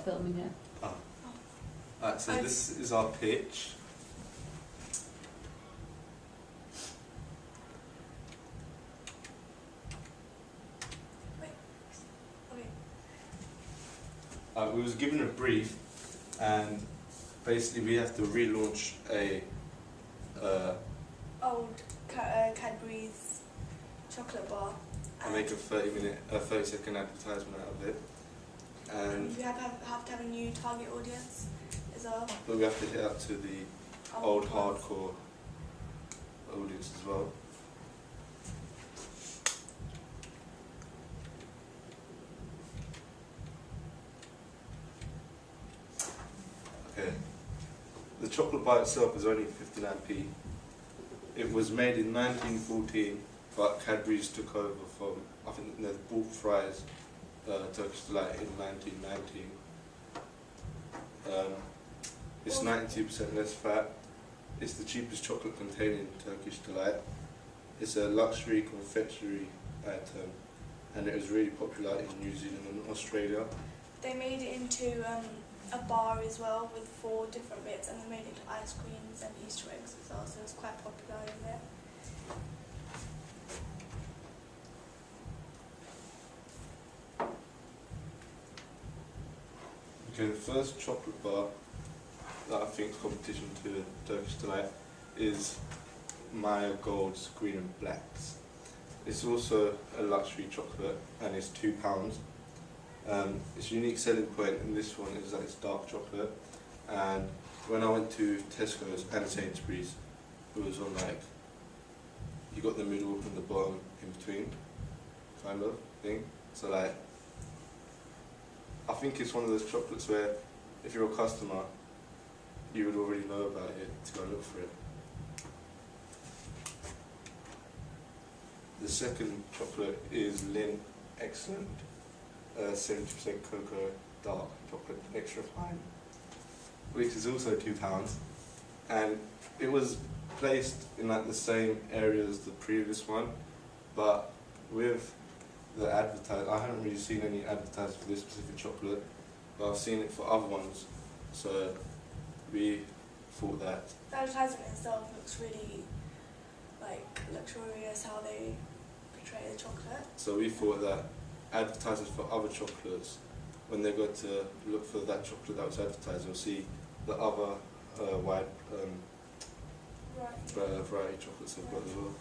filming it. Oh. Alright, so this is our pitch. We was given a brief, and basically we have to relaunch a old Cadbury's chocolate bar. and make a 30-second advertisement out of it. And you have to have a new target audience as well. but we have to hit out to the old hardcore audience as well. Okay. The chocolate bar itself is only 59p. It was made in 1914, but Cadbury's took over from, I think they bought Fry's Turkish Delight in 1919. It's 92% less fat. It's the cheapest chocolate containing Turkish Delight. It's a luxury confectionery item, and it was really popular in New Zealand and Australia. They made it into a bar as well with 4 different bits, and they made it into ice creams and Easter eggs as well, so it was quite popular in there. Okay, the first chocolate bar that I think is competition to Turkish Delight is Maya Gold's Green and Blacks. It's also a luxury chocolate, and it's £2. Its unique selling point in this one is that it's dark chocolate, and when I went to Tesco's and Sainsbury's, it was on like, you got the middle and the bottom in between kind of thing. So like, I think it's one of those chocolates where if you're a customer, you would already know about it to go look for it. The second chocolate is Lindt Excellent, 70% cocoa dark chocolate extra fine, which is also £2, and it was placed in like the same area as the previous one, but with the advertise, I haven't really seen any advertising for this specific chocolate, but I've seen it for other ones, so we thought that. The advertisement itself looks really like luxurious, how they portray the chocolate. So we thought that advertisers for other chocolates, when they go to look for that chocolate that was advertised, they'll see the other wide variety chocolates they've got as well.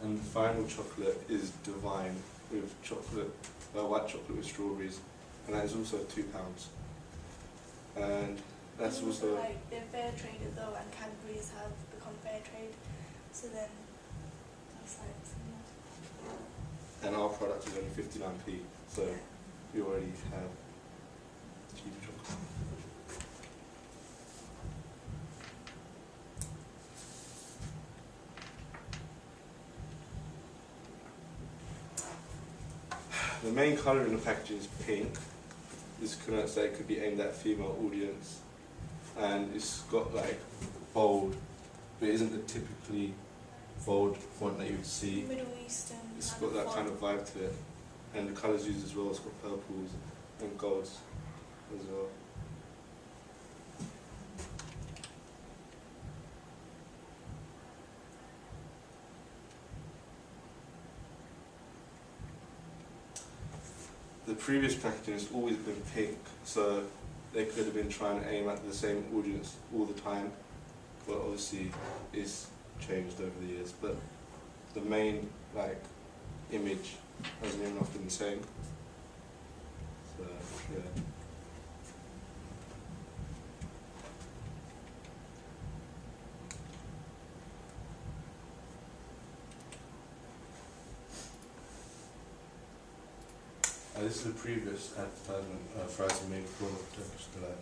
And the final chocolate is Divine with chocolate, white chocolate with strawberries, and that is also £2. And that's And also like they're fair trade as well, and Cadbury's have become fair trade, so then that's like similar. and our product is only 59p, so we already have cheap chocolate. The main colour in the packaging is pink. This connotes that it could be aimed at a female audience, and it's got like bold, but it isn't the typically bold font that you would see. Middle Eastern. It's got that kind of vibe to it, and the colours used as well. It's got purples and golds as well. The previous packaging has always been pink, so they could have been trying to aim at the same audience all the time, but obviously it's changed over the years. But the main like image hasn't even often been the same. So yeah. This is the previous advertisement Fry's made for Turkish Delight.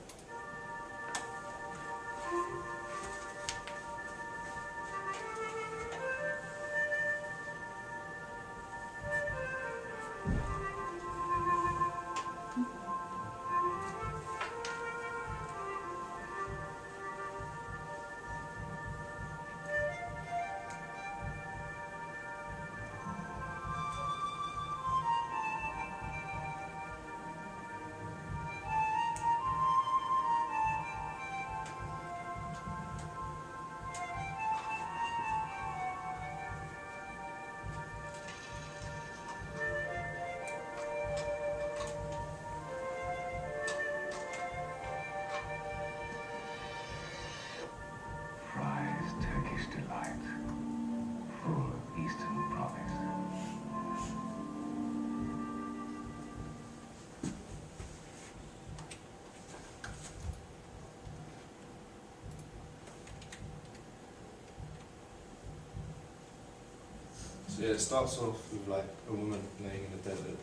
So yeah, it starts off with like a woman laying in the desert,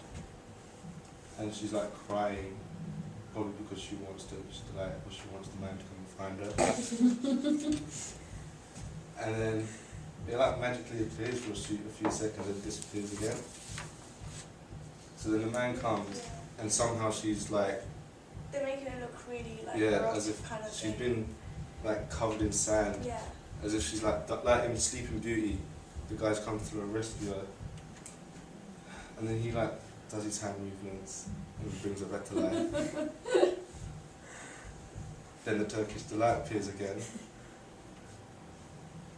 and she's like crying, probably because she wants to like, or she wants the man to come and find her. And then it like magically appears for a few seconds and disappears again. So then the man comes, and somehow she's like, they're making it look really like yeah, erotic as if kind of she's thing. been like covered in sand, Yeah. as if she's like in Sleeping Beauty, the guy's come through and rescue her, and then he like does his hand movements and brings her back to life. Then the Turkish delight appears again,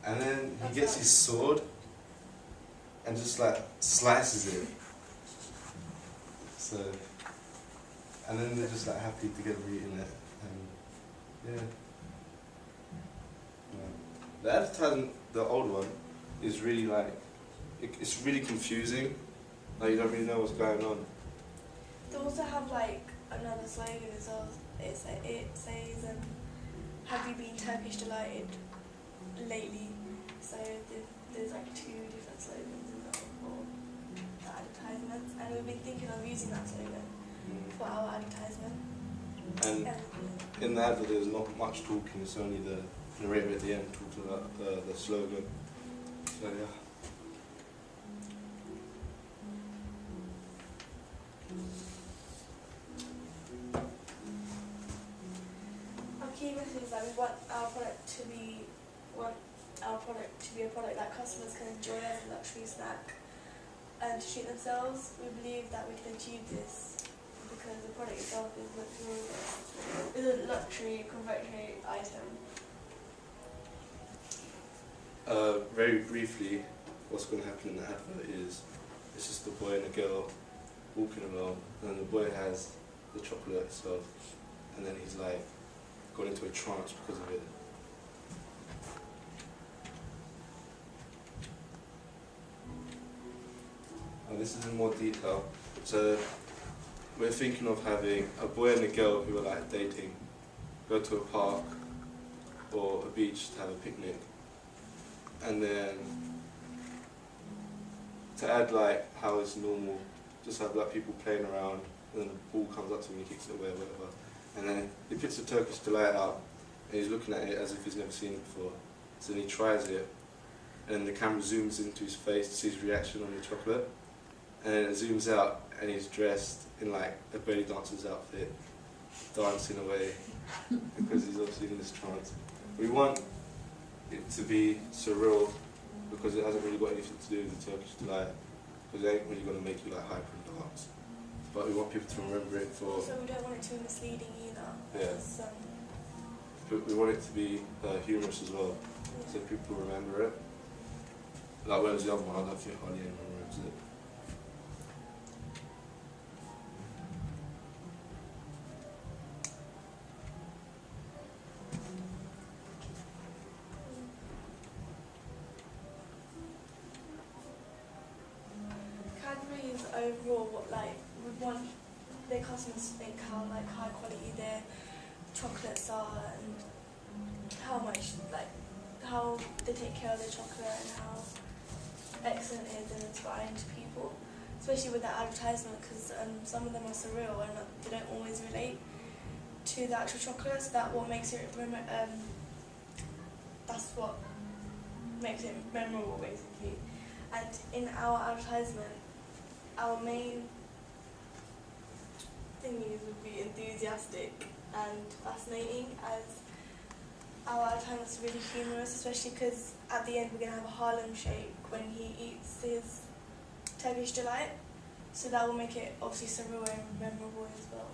and then he gets his sword and just like slices it. So, and then they're just like happy together eating it, and yeah. The advertisement, the old one, is really like, it's really confusing. Like you don't really know what's going on. They also have like another slogan as well. It says, have you been Turkish delighted lately? So there's like 2 different slogans in the advertisements, and we've been thinking of using that slogan for our advertisement. And in the advert there's not much talking, it's only the narrator at the end talking about the slogan. So yeah. Our key message is that we want our product to be a product that customers can enjoy as a luxury snack and to treat themselves. We believe that we can achieve this because the product itself is a luxury confectionery item. Very briefly, what's going to happen in the advert is it's just a boy and a girl walking along, and the boy has the chocolate itself, and then he's like gone into a trance because of it. And this is in more detail. So we're thinking of having a boy and a girl who are like dating, go to a park or a beach to have a picnic, and then to add like how it's normal, just have like people playing around, and then the ball comes up to him and he kicks it away or whatever, and then he puts the Turkish delight out and he's looking at it as if he's never seen it before. So then he tries it, and the camera zooms into his face to see his reaction on the chocolate, and then it zooms out and he's dressed in like a belly dancer's outfit, dancing away because he's obviously in this trance. We want it to be surreal because it hasn't really got anything to do with the Turkish delight, because it ain't really going to make you like hyper and dance. But we want people to remember it for... So we don't want it to be misleading either. Yeah. But we want it to be humorous as well, so people remember it. Like whereas the other one, I don't think hardly anyone remembers it. Cadbury's overall, like, would want their customers to think how like high quality their chocolates are and how much like how they take care of their chocolate and how excellent it is and inspiring to people, especially with that advertisement, because some of them are surreal and they don't always relate to the actual chocolate. So that's what makes it memorable basically. And in our advertisement, our main thingies would be enthusiastic and fascinating, as our advertisement is really humorous, especially because at the end we're going to have a Harlem Shake when he eats his Turkish delight, so that will make it obviously surreal and memorable as well.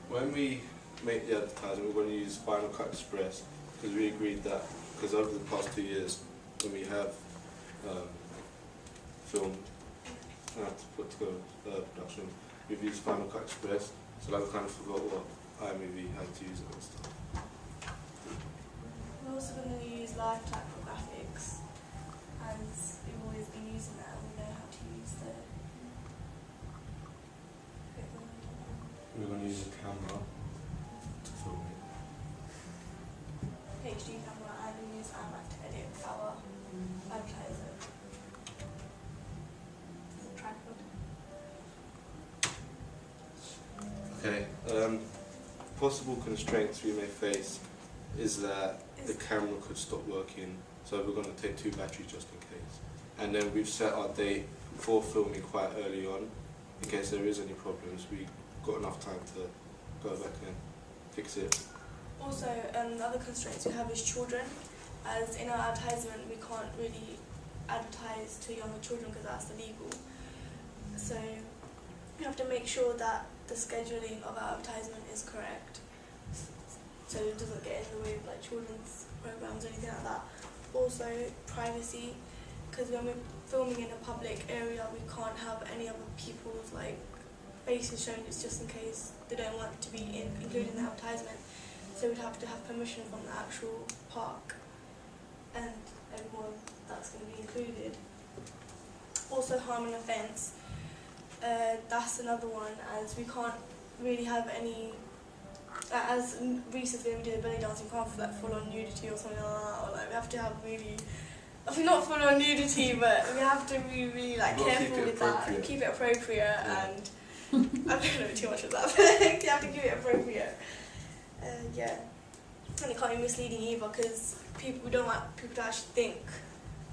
When we make the advertisement, we're going to use Final Cut Express, because we agreed that, because over the past 2 years, when we have filmed and have to put together production, we've used Final Cut Express, so like we kind of forgot what iMovie had to use it and stuff. We're also going to use live typographics, as we've always been using that and we know how to use the We're going to use a camera to possible constraints we may face is that the camera could stop working, so we're going to take 2 batteries just in case. And then we've set our date for filming quite early on, in case there is any problems. We've got enough time to go back and fix it. Also, the other constraints we have is children, as in our advertisement we can't really advertise to younger children because that's illegal. So we have to make sure that the scheduling of our advertisement is correct, so it doesn't get in the way of like children's programs or anything like that. Also privacy, because when we're filming in a public area we can't have any other people's like faces shown, it's just in case they don't want to be included in the advertisement. So we'd have to have permission from the actual park and everyone that's going to be included. Also harm and offence, that's another one, as we can't really have any, as recently we did a belly dance, we can't have like full on nudity or something like that, or like we have to have really, not full on nudity, but we have to be really like careful with that and keep it appropriate. Yeah. And I don't know too much of that, but you have to keep it appropriate. Yeah, and it can't be misleading either, because we don't want people to actually think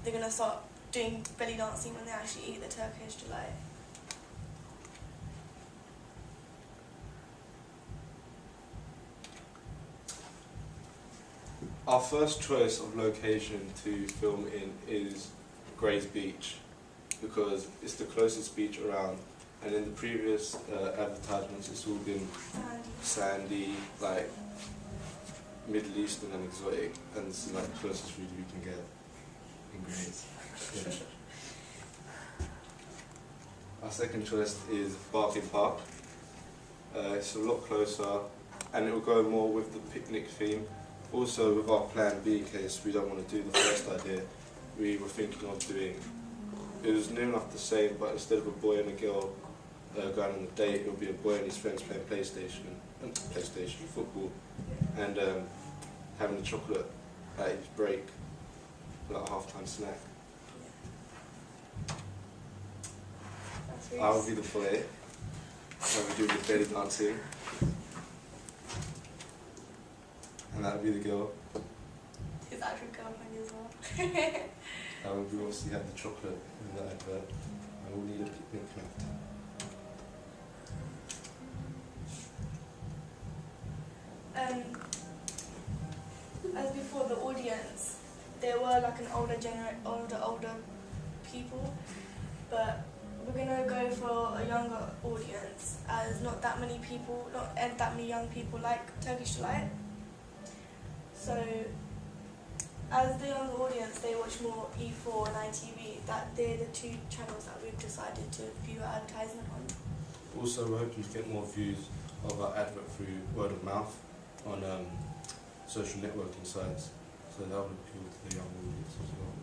they're going to start doing belly dancing when they actually eat the Turkish delight. Our first choice of location to film in is Grays Beach, because it's the closest beach around, and in the previous advertisements it's all been sandy, like Middle Eastern and exotic, and this is like the closest food we can get in Grays. Yeah. Our second choice is Barking Park. It's a lot closer and it will go more with the picnic theme. Also with our plan B, in case we don't want to do the first idea, we were thinking of doing, it was near enough the same, but instead of a boy and a girl going on a date, it would be a boy and his friends playing PlayStation, football, and having a chocolate at his break, like a half-time snack. I will be the boy, I will do the belly dancing, and that will be the girl. His actual girlfriend as well. And we obviously have the chocolate in the advert. I will need a picnic mat. As before, the audience, they were like an older people, but we're gonna go for a younger audience, as not that many young people like Turkish Delight. So, as the younger audience, they watch more E4 and ITV. They're the 2 channels that we've decided to view our advertisement on. Also, we're hoping to get more views of our advert through word of mouth on social networking sites, so that will appeal to the young audience as well.